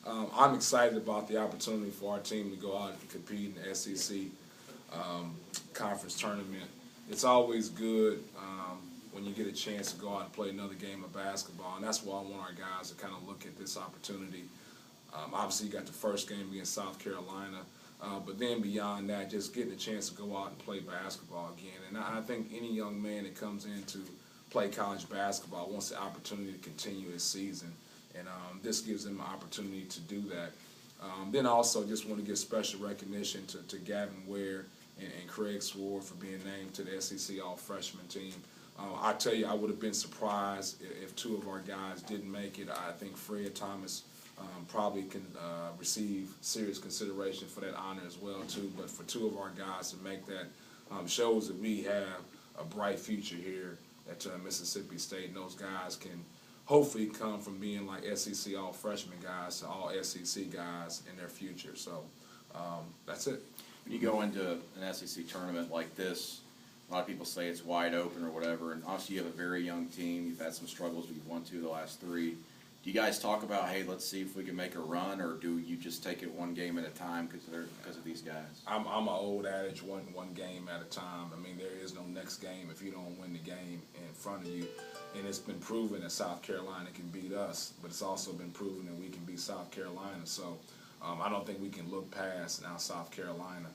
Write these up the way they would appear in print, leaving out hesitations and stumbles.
I'm excited about the opportunity for our team to go out and compete in the SEC conference tournament. It's always good when you get a chance to go out and play another game of basketball, and that's why I want our guys to kind of look at this opportunity. Obviously, you got the first game against South Carolina, but then beyond that, just getting a chance to go out and play basketball again. And I think any young man that comes in to play college basketball wants the opportunity to continue his season, and this gives them an opportunity to do that. Then also just want to give special recognition to Gavin, Ware, and Craig Ware for being named to the SEC All-Freshman team. I tell you, I would have been surprised if two of our guys didn't make it. I think Fred Thomas probably can receive serious consideration for that honor as well too. But for two of our guys to make that shows that we have a bright future here at Mississippi State, and those guys can hopefully come from being like SEC all-freshman guys to all SEC guys in their future. So that's it. When you go into an SEC tournament like this, a lot of people say it's wide open or whatever, and obviously you have a very young team. You've had some struggles, but you've won 2 of the last 3. Do you guys talk about, hey, let's see if we can make a run, or do you just take it one game at a time because of these guys? I'm an old adage, one game at a time. I mean, there is no next game if you don't win the game in front of you. And it's been proven that South Carolina can beat us, but it's also been proven that we can beat South Carolina. So I don't think we can look past now South Carolina.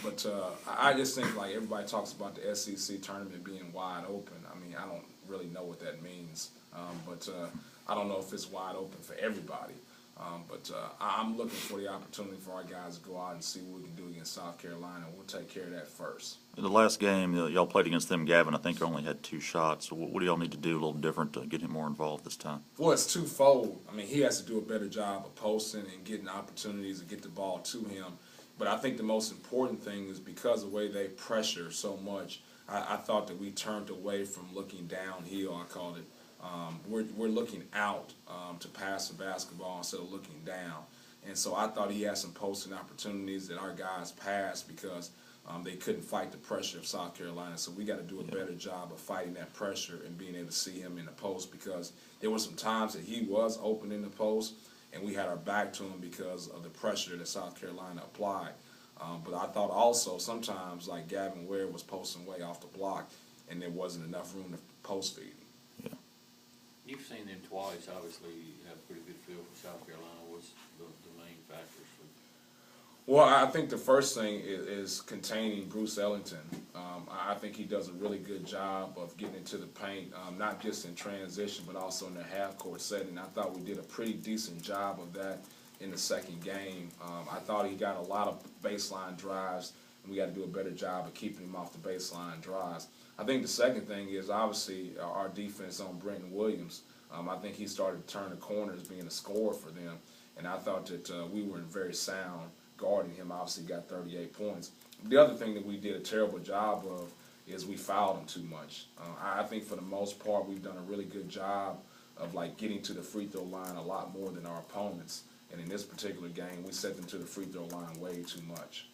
But I just think, like, everybody talks about the SEC tournament being wide open. I mean, I don't really know what that means. But I don't know if it's wide open for everybody. But I'm looking for the opportunity for our guys to go out and see what we can do against South Carolina. We'll take care of that first. In the last game, y'all played against them, Gavin, I think only had 2 shots. So what do y'all need to do a little different to get him more involved this time? Well, it's twofold. I mean, he has to do a better job of posting and getting opportunities to get the ball to him. But I think the most important thing is because of the way they pressure so much, I thought that we turned away from looking downhill, I called it. We're looking out to pass the basketball instead of looking down. And so I thought he had some posting opportunities that our guys passed because they couldn't fight the pressure of South Carolina. So we got to do a better job of fighting that pressure and being able to see him in the post, because there were some times that he was open in the post and we had our back to him because of the pressure that South Carolina applied. But I thought also sometimes, like, Gavin Ware was posting way off the block and there wasn't enough room to post feed. You've seen them twice. Obviously, you have a pretty good feel for South Carolina. What's the main factors for? Well, I think the first thing is containing Bruce Ellington. I think he does a really good job of getting into the paint, not just in transition, but also in the half-court setting. I thought we did a pretty decent job of that in the second game. I thought he got a lot of baseline drives, and we got to do a better job of keeping him off the baseline drives. I think the second thing is obviously our defense on Brenton Williams. I think he started to turn the corner as being a scorer for them, and I thought that we were very sound guarding him. Obviously got 38 points. The other thing that we did a terrible job of is we fouled him too much. I think for the most part we've done a really good job of, like, getting to the free throw line a lot more than our opponents. And in this particular game, we set them to the free throw line way too much.